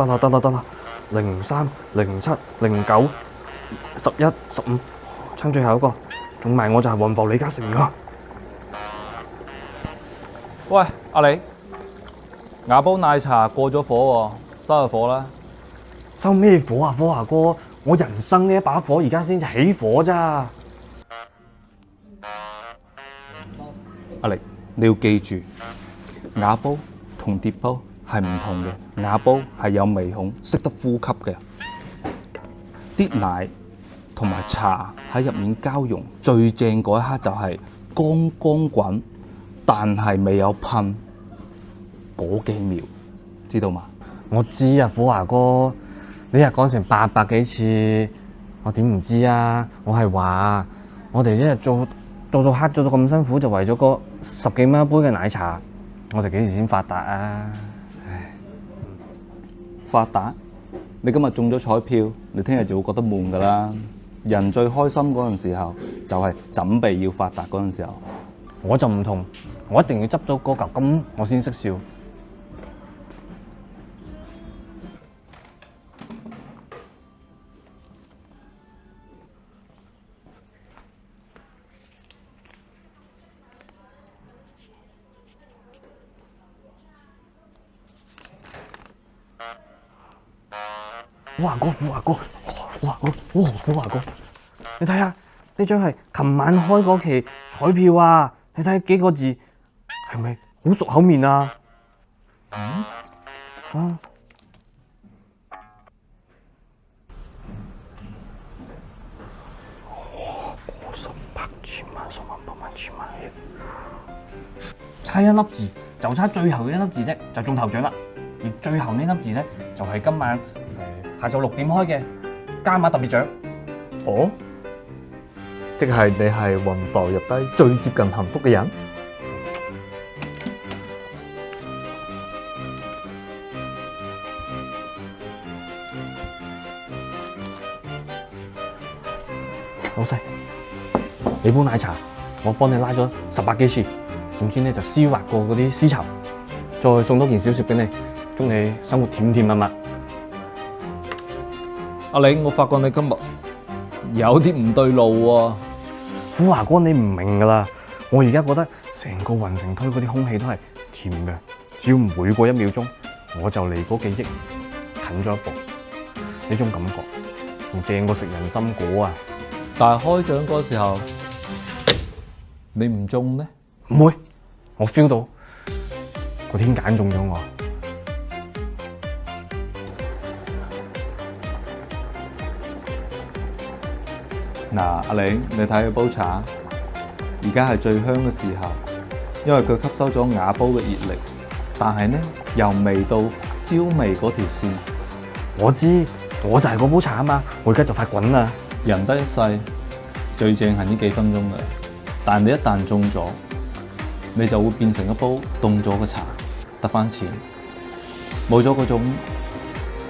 得啦，03、07、09、11、15，撐最後一個，中埋我就係雲浮李嘉誠㗎。喂，阿李，雅煲奶茶過咗火喎，收下火啦。收咩火啊，科華哥？我人生呢一把火而家先至起火咋。阿李，你要記住，瓦煲同碟煲係唔同嘅。瓦煲係有微孔，識得呼吸嘅。啲奶同埋茶喺入面交融，最正嗰一刻就係剛剛滾，但係未有噴嗰幾秒，知道嗎？我知啊，科華哥，你日講成800幾次，我點唔知啊？我係話，我哋一日做到黑，做到咁辛苦，就為咗個10幾蚊一杯嘅奶茶，我哋幾時先發達啊？唉，發達？你今日中咗彩票，你聽日就會覺得悶噶啦。人最開心嗰陣時候，就係準備要發達嗰陣時候。我就唔同，我一定要執到嗰嚿金，我先識笑。科華哥，科華哥，你睇下呢張係琴晚開嗰期彩票啊！你睇幾個字，係咪好熟口面啊？啊！過10、百、千萬、10萬、百萬、千萬億，差一粒字，就差最後一粒字啫，就中頭獎啦！而最後呢粒字咧，就係今晚下晝6點開嘅加碼特別獎。哦，即係你係雲浮入低最接近幸福嘅人。老細，你杯奶茶我幫你拉咗18幾次，總之咧就絲滑過嗰啲絲綢，再送多件小食俾你，祝你生活甜甜蜜蜜。阿李，我發覺你今日有啲唔對路喎。科華哥，你唔明㗎啦，我而家覺得成個雲城區嗰啲空氣都係甜嘅，只要每過1秒鐘，我就離嗰幾億近咗一步。呢種感覺仲正過食人參果啊！但係開獎嗰時候，你唔中呢？唔會，我 feel 到個天揀中咗我。嗱，阿李，你睇佢煲茶，而家係最香嘅時候，因為佢吸收咗瓦煲嘅熱力，但係呢又未到焦味嗰條線。我知，我就係嗰煲茶啊嘛，我而家就快滾啦。人得一世，最正係呢幾分鐘嘅，但你一旦中咗，你就會變成一煲凍咗嘅茶，得返錢，冇咗嗰種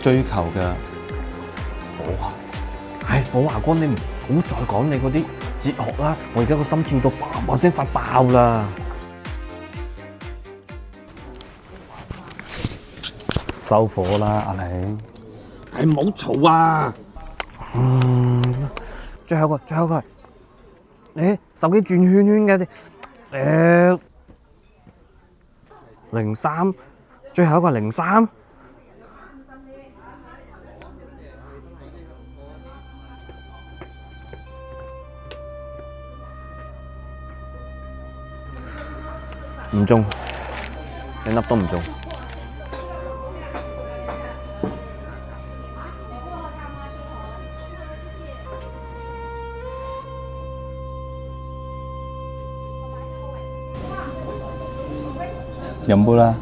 追求嘅火候。唉，火華哥，你唔好再講你嗰啲哲學啦，我而家個心跳到叭叭聲發爆啦。收火啦，阿李。唉，唔好嘈啊！最後一個，手機轉圈圈嘅，03，最後一個係03。唔中，一粒都唔中。飲杯啦。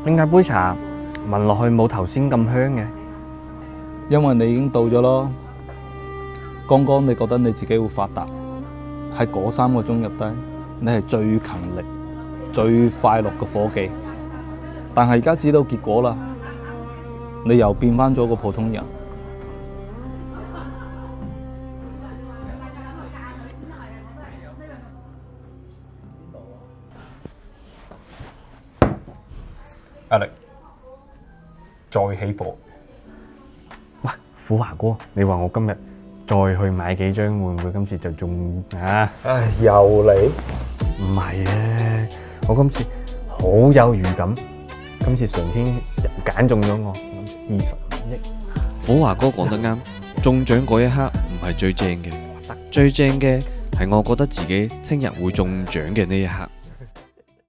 點解杯茶聞落去冇頭先咁香嘅？因為你已經到咗咯。剛剛你覺得你自己會發達，喺嗰3個鐘入低，你係最勤力、最快樂嘅伙計。但係而家知道結果啦，你又變返咗個普通人。壓力，再起火。喂，虎華哥，你話我今日再去買幾張，會唔會今次就中啊？唉，又嚟？唔係啊，我今次好有預感，今次上天又揀中咗我25億。虎華哥講得啱，中獎嗰一刻唔係最正嘅，最正嘅係我覺得自己聽日會中獎嘅呢一刻。